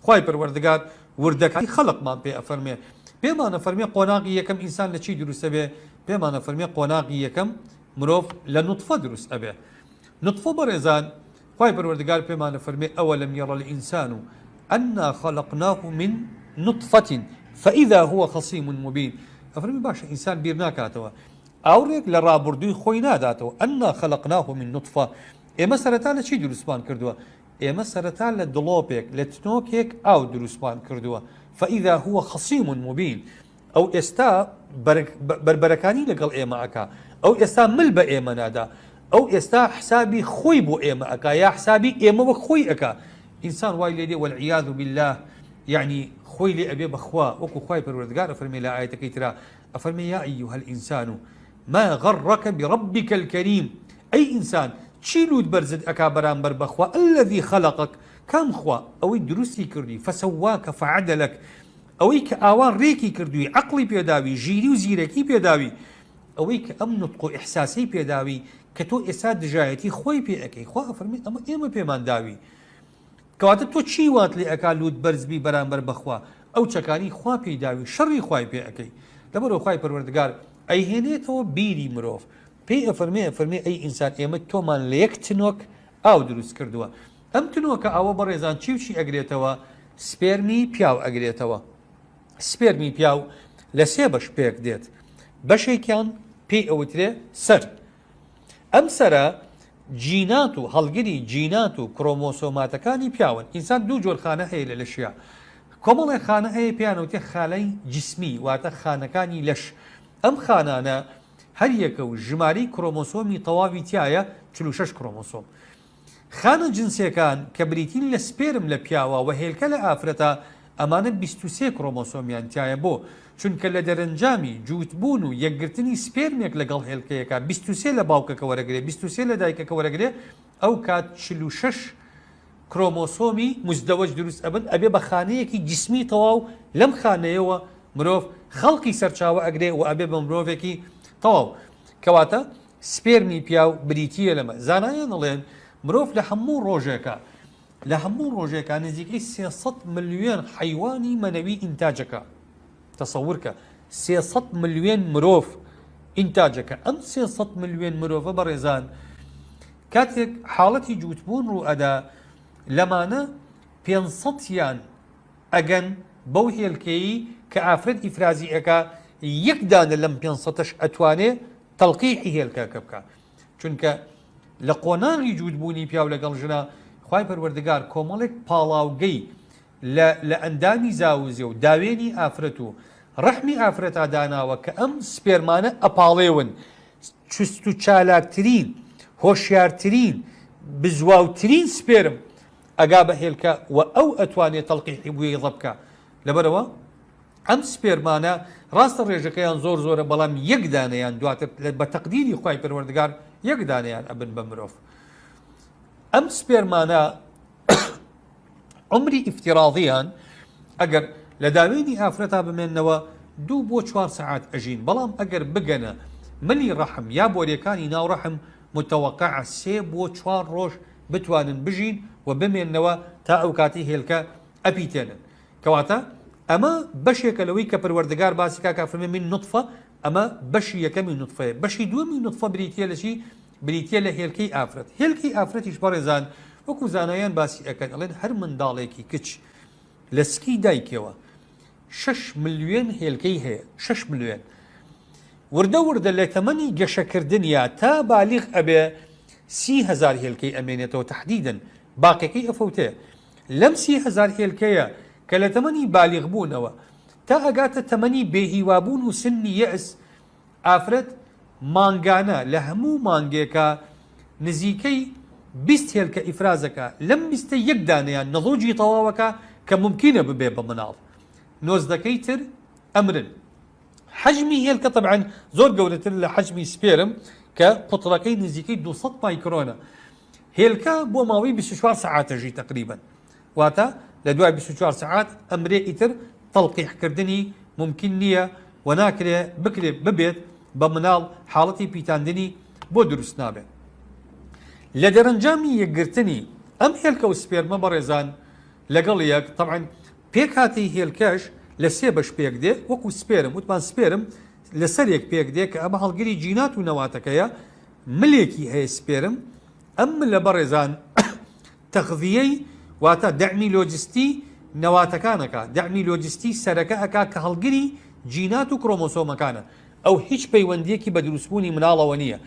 خوای پەروەردگار وردەکانی خەڵقمان پێ ئەفەرمێ پێمانە فەرمێ قۆناغی یەکەم ئینسان لە چی دروستە بێ پێمانە فەرمێ قۆناغی یەکەم مرۆڤ لە نطفە دروست ئەبێ نطفە بەڕێزان خوای پەروەردگار پێمانە فەرمێ ئەوەلەم یەڕە الئینسان ئەنا خەلەقناه من نطفة فإذا هو خصيم مبين ئەفەرمی باشە ئینسان بیر ناکاتەوە ئاوڕێک لە ڕابردووی خۆی ناداتەوە ئەنا خەلەقناه من نطفة ئێمە سەرەتا لە چی دروستمان کردووە ئێمە سەرەتا لە دڵۆپێک لە تنۆکێک ئاو دروستمان کردووە فإذا هو خصيم مبين ئەو ئێستا بربەرەکانی لەگەڵ ئێمە ئەکا ئەو ئێستا مل بە ئێمە نادا ئەو ئێستا حسابی خۆی بۆ ئێمە ئەکا یا حسابی ئێمە وەک خۆی ئەکا ئینسان وای لێ دێ والعیاذ بالله یعنی خۆی لێ ئەبێ بەخوا وەکو خوای پەروەردگار ئەفەرمێ لە ئایەتەکەی ترا ئەفەرمێ یا ئەیها الئینسان ما غرك بربك الكريم ئەی ئینسان چی لوت بەرزت ئەکا بەرامبەر بەخوا الذي خلقك کام خوا ئەوەی دروستی کردی فسواك فعدلك ئەوەی کە ئاوان ڕێکی کردووی عەقڵی پێداوی ژیری و زیرەکی پێداوی ئەوەی کە ئەم نوتق و ئیحساسی پێداوی کە تۆ ئێستا دژایەتی خۆی پێ ئەەکەی خوا ئەفەرمێ ئەمە ئێمە پێمان داوی کەواتە تۆ چی وات لێ ئەکا لوت بەرزبی بەرامبەر بەخوا ئەو چەکانی خوا پێی داوی شەڕی خوای پێ ئەەکەی لەبەرەوە خوای پەروەردگار ئەیهێنێتەوە بیری مرۆڤ پێی ئەفەرمێ ئەی ئینسان ئێمە تۆمان لە یەک تنۆک ئاو دروست کردووە ئەم تنۆکە ئاوە بەڕێزان چی ئەگرێتەوە سپێرمی پیاو ئەگرێتەوە سپێرمی پیاو لە سێ بەش پێک دێت بەشێکیان پێی ئەوترێ سەر ئەم سەرە جینات و هەڵگری جینات و کرۆمۆسۆماتەکانی پیاون ئینسان دوو جۆر خانە هەیە لە لەشیا کۆمەڵێ خانە هەیە پێیانوتێ خانەی جسمی واتە خانەکانی لەش ئەم خانانە هەر یەکە و ژماری کرۆمۆسۆمی تەواوی تایە 46 کرۆمۆسۆم خانە جنسیەکان کە بریتین لە سپێرم لە پیاوە و هێلکە لە ئافرەتە ئەمانە 23 کرۆمۆسۆمیان تایە بۆ چونکە لە دەرەنجامی جووتبوون و یەکگرتنی سپێرمێک لەگەڵ هێلکەیەەکە 23 لە باوکەکە وەرەگرێ 23 لە دایکەکە وەرەگرێ ئەو کات 46 کرۆمۆسۆمی مزدەوەج دروست ئەبن ئەبێ بە خانەیەکی جسمی تەواو لەم خانەیەوە مرۆڤ خەڵقی سەرچاوە ئەگرێ و ئەبێ بە مرۆڤێکی تەواو کەواتە سپێرمی پیاو بریتیە لەمە زانایان دەڵێن مرۆڤ لە هەموو ڕۆژێکە نزیکەی 300 ملیۆن حیوانی مەنەوی ئینتاجەکە تەسەورکە 300 ملیۆن مرۆڤ ئینتاجەکە ئەم 300 ملیۆن مرۆڤە بەڕێزان کاتێک حاڵەتی جووتبوون ڕوو ئەدا لەمانە 500یان ئەگەن بەو هێلکەیی کە ئافرەت ئیفرازی ئەکا یەک دانە لەم 500ش ئەتوانێ تەڵقیحی هێلکەکە بکە چونکە لە قۆناغی جووتبوونی پیاو لەگەڵ ژنا خوای پەروەردگار کۆمەڵێک پاڵاوگەی لە ئەندامی زاوزێ و داوێنی ئافرەت و ڕەحمی ئافرەتا داناوە کە ئەم سپێرمانە ئەپاڵێون چست و چالاکترین هۆشیارترین بزواوترین سپێرم ئەگا بە هێلکە و ئەو ئەتوانێت تەڵقیحی بووی ڕەبکە لەبەرەوە ئەم سپێرمانە ڕاستە ڕێژەکەیان زۆرە بەڵام یەک دانەیان دواتر بە تەقدیری خوای پەروەردگار یەک دانەیان ئەبن بە مرۆڤ ئەم سپێرمانە عمری ئیفتیراضیان ئەگەر لە داوێنی ئافرەتا بمێننەوە 2 بۆ 4 سەعات ئەژین بەڵام ئەگەر بگەنە ملی ڕەحم یا بۆریەکانی ناو ڕەحم متەوەقع 3 بۆ 4 ڕۆژ بتوانن بژین و بمێننەوە تا ئەو کاتی هێلکە ئەپیتێنن کەواتە ئەمە بەشێکە لەوەی کە پەروەردگار باسی کا فەرمێ من نطفە ئەمە بەشی یەکەمی نطفەیە بەشی دووەمی نطفە بریتیە لە چی بریتیە لە هێلکەی ئافرەت هێلکەی ئافرەتیش بەڕێزان وەکو زانایان باسی ئەەکەن ئەڵێن هەر منداڵێکی کچ لە سکی دایکەوە 6 ملیۆن هێلکەی هەیە 6 ملیۆن وردە لە تەمەنی گەشەکردنیا تا بالیغ ئەبێ 30,000 هێلکەی ئەمێنێتەوە تەحدیدەن باقیەکەی ئەفەوتێ لەم 30,000 هێلکەیە کە لە تەمەنی بالیغ بوونەوە تا ئەگاتە تەمەنی بێهیوابوون و سنی یەئس ئافرەت مانگانە لە هەموو مانگێکە نزیکەی 20 هێلکە ئیفرازەکە لەم 20 یەک دانەیان نەضوجی تەواوەکە کە ممکنە ببێ بە مناڵ نۆزدەکەی تر ئەمرن حجمی هێلکە طبعا زۆر گەورەتر لە حجمی سپێرم کە قوتڵەکەی نزیکەی 200 مایکرۆنە هێلکە بۆ ماوەی 24 سەعاتەژی تقریبا واتە لە دوای 24 سەعات ئەمرێ ئیتر تەڵقیحکردنی ممکن نییە و ناکرێ بکرێ ببێت بە مناڵ حاڵەتی پیتاندنی بۆ دروست نابێت لە دەرەنجامی یەکگرتنی ئەم هێلکە و سپێرمە بەڕێزان لەگەڵ یەک طبعا پێک هاتی هێلکەش لە سێ بەش پێک دێ وەکو سپێرم وتمان سپێرم لەسەرێک پێک دێ کە ئەمە هەڵگری جینات و نەواتەکەیە ملێکی هەیە سپێرم ئەم لە بەڕێزان تەغذیەی واتە دەعمی لۆجستی نەواتەکانەکە دەعمی لۆجستی سەرەکە ئەکا کە هەڵگری جینات و کرۆمۆسۆمەکانە ئەو هیچ پەیوەندیەکی بە دروستبوونی مناڵەوە نییە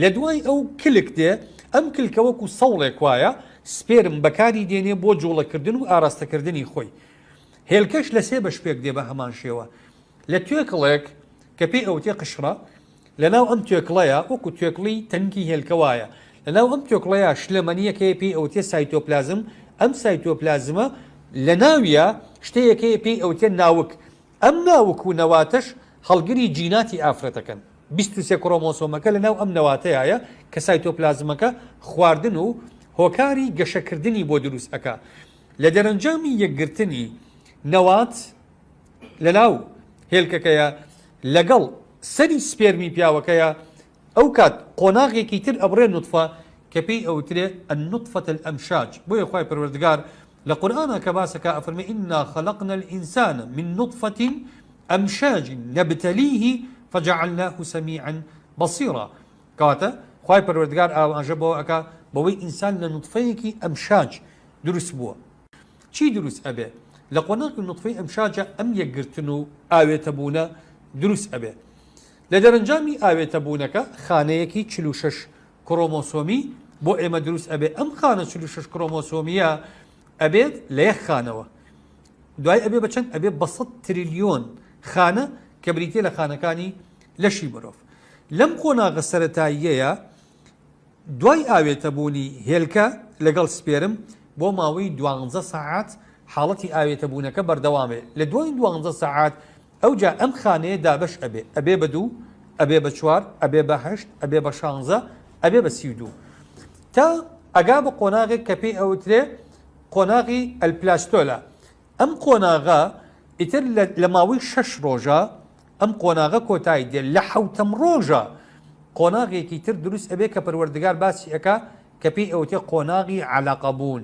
لە دوای ئەو کلک دێ ئەم کلکە وەکو سەوڵێک وایە سپێرم بەکاری دێنێ بۆ جوڵەکردن و ئاراستەکردنی خۆی هێلکەش لە سێ بەش پێک دێ بە هەمان شێوە لە توێکڵێک کە پێی ئەوتێ قشرە لەناو ئەم توێکڵەیە وەکو توێکڵی تەنکی هێلکە وایە لەناو ئەم توێکڵەیە شلەمەنیەکەیە پێی ئەوتێ سایتۆپلازم ئەم سایتۆپلازمە لە ناویە شتەیەکەیە پێی ئەوتێ ناوک ئەم ناوک و نەواتەش هەڵگری جیناتی ئافرەتەکەن 23 کرۆمۆسۆمەکە لەناو ئەم نەواتەیە کە سایتۆپلازمەکە خواردن و هۆکاری گەشەکردنی بۆ دروست ئەکا لە دەرەنجامی یەکگرتنی نەوات لەناو هێلکەکەیە لەگەڵ سەری سپێرمی پیاوەکەیە ئەو کات قۆناغێکی تر ئەبڕێ نوتفە کە پێی ئەوترێ النطفة الأمشاج بۆیە خوای پەروەردگار لە قورئانە کە باسەکە ئەفەرمێ إنا خلقنا الإنسان من نطفة أمشاج نبتليه فجعلناه سميعا بصيرا کەواتە خوای پەروەردگار ئاوانژە بۆ ئەکا بەوەی ئینسان لە نوتفەیەکی ئەمشاج دروست بووە چی دروست ئەبێ لە قۆناغی نوتفەی ئەمشاجە ئەم یەکگرتن و ئاوێتەبوونە دروست ئەبێ لە دەرەنجامی ئاوێتەبوونەکە خانەیەکی 46 کرۆمۆسۆمی بۆ ئێمە دروست ئەبێ ئەم خانە 46 کرۆمۆسۆمیە ئەبێت لە یەک خانەوە دوای ئەبێ بەچەند ئەبێ بە 100 تریلیۆن خانە کە بریتێ لە خانەکانی لەشی مرۆڤ لەم قۆناغە سەرەتاییەیە دوای ئاوێتەبوونی هێلکە لەگەڵ سپێرم بۆ ماوەی 12 ساعات حاڵەتی ئاوێتەبوونەکە بەردەوامێ لە دوای 12 ساعات ئەوجا ئەم خانەیە دابش ئەبێ بە 2 ئەبێ بە 4 ئەبێ بە 8 ئەبێ بە 16 ئەبێ بە 32 تا ئەگا بە قۆناغێک کە پێی ئەوترێ قۆناغی ئەلپلاستۆلە ئەم قۆناغە ئیتر لە ماوەی 6 ڕۆژە ئەم قۆناغە کۆتایی دێ لە 7ەم ڕۆژە قۆناغێکی تر دروست ئەبێ کە پەروەردگار باسی ئەکا کە پێی ئەوتێ قۆناغی عەلاقەبوون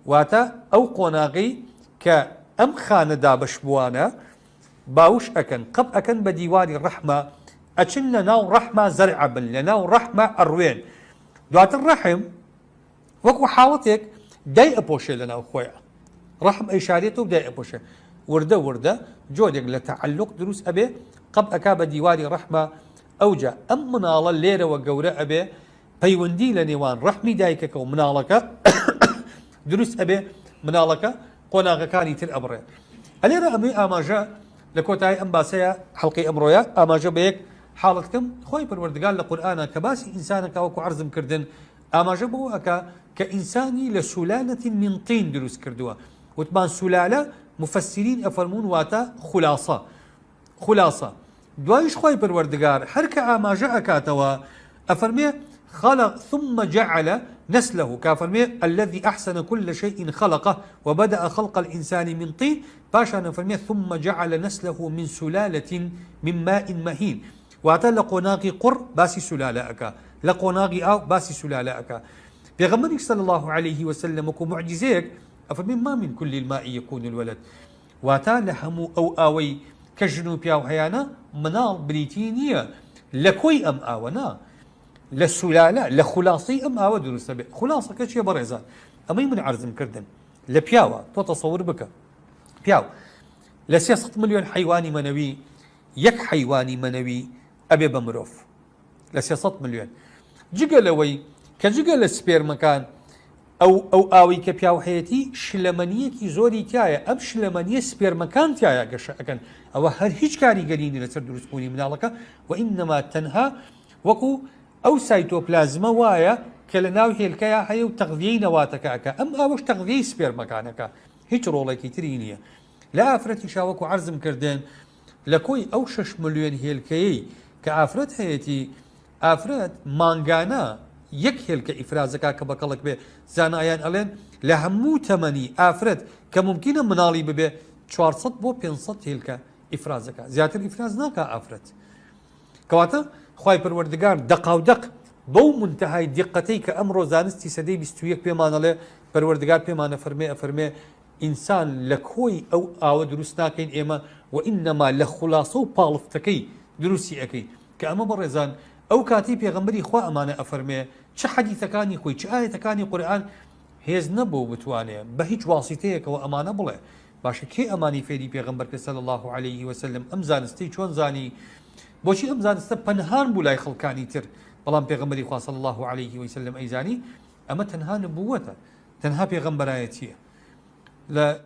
واتە ئەو قۆناغی کە ئەم خانە دابش بووانە باوش ئەکەن قەب ئەکەن بە دیواری ڕەحمە ئەچن لە ناو ڕەحمە زەرعە بن لە ناو ڕەحمە ئەڕوێن دواتر ڕەحم وەکو حاڵەتێک دای ئەپۆشێ لە ناو خۆیە ڕەحم ئەیشارێت و دای ئەپۆشێ وردە وردە جۆرێک لە تەعەلوق دروست ئەبێ قەب ئەکا بە دیواری ڕەحمە ئەوجا ئەم مناڵە لێرەوە گەورە ئەبێ پەیوەندی لە نێوان ڕەحمی دایکەکە و مناڵەکە دروست ئەبێ مناڵەکە قۆناغەکانی تر ئەبڕێ ئەلێرە ئەمەی ئاماژە لە کۆتایی ئەم باسەیە حەڵقەی ئەمڕۆیە ئاماژە بە یەک حاڵەتکەم خۆی پەروەردگار لە قورئانە کە باسی ئینسانەکە وەکو عەرزم کردن ئاماژە بۆ ئەکا کە ئینسانی لە سولالەتی من طین دروست کردووە وتمان سولالە مفسرین ئەفەرمون واتە خولاسە دوایش خۆی پەروەردگار هەر کە ئاماژە ئەکاتەوە ئەفەرمێ خلق ثم جعل نسله كافرمي الذي أحسن كل شيء خلقه وبدأ خلق الإنسان من طين باشا نفرمي ثم جعل نسله من سلالة من ماء مهين واتى لقناغي قر باسي سلالة أكا لقناغي أو باسي سلالة أكا بيغمرك صلى الله عليه وسلم وكو معجزيك أفرمي ما من كل الماء يكون الولد واتى لهمو أو آوي كجنوب ياو هيانا منال بريتينية لكوي أم آونا للسلالة لخلاصي أم أو دروس به خلاصة كشيء برزان أما من عرض كردن لبياوة تتصور بك بياو لسياسة مليون حيواني منوي يك حيواني منوي أبي بمروف لسياسة مليون جيجلوي كجيجل سبير مكان أو آوي كبياو حياتي شلمانية كي زوري تايا أم شلمانية سبير مكان تايا قشا أكن أو هل هيج كاري قليني لسر دروس بوني من علاقة وإنما تنها وكو ئەو سایتۆپلازمە وایە کە لە ناو هێلکەیە هەیە و تەغذیەی نەواتەکەکە ئەم ئەوەش تەغذیەی سپێرمەکانەکە هیچ ڕۆڵێکی تری نییە لە ئافرەتی شاوەکو عەرزم کردن لە کۆی ئەو 6 ملیۆن هێلکەیەی کە ئافرەت هەیەی ئافرەت مانگانە یەک هێلکە ئیفرازەکە کە بەکەڵک بێ زانایان ئەڵێن لە هەموو تەمەنی ئافرەت کە ممکنە مناڵی ببێ 400 بۆ 500 هێلکە ئیفرازەکە زیاتر ئیفراز ناکە ئافرەت کەواتە خوای پەروەردگار دەقاودەق بەو منتەهای دیقەتەی کە ئەمڕۆ زانستی سەدەی 21 پێمانەڵێ پەروەردگار پێمانە فەرمێ ئینسان لە کۆی ئەو ئاوە دروست ناکەین ئێمە و ئینەما لە خوڵاسە و پاڵفتەکەی دروستی ئەەکەی کە ئەمە بەڕێزان ئەو کاتی پێغەمبەری خوا ئەمانە ئەفەرمێ چ حەدیثەکانی خۆی چ ئاەتەکانی قورئان هێز نەبوو بتوانێت بە هیچ واسیتەیەکەوە ئەمانە بڵێ باشە کێ ئەمانی فێری پێغەمبەر کە صلی الله عليه وسلم ئەم زانستی چۆن زانی بۆچی ئەم زانستە پەنهان بوو لای خەڵکانی تر بەڵام پێغەمبەری خوا صلی الله عليه وسلم ئەیزانی ئەمە تەنها نبووەتە تەنها پێغەمبەرایەتیە لە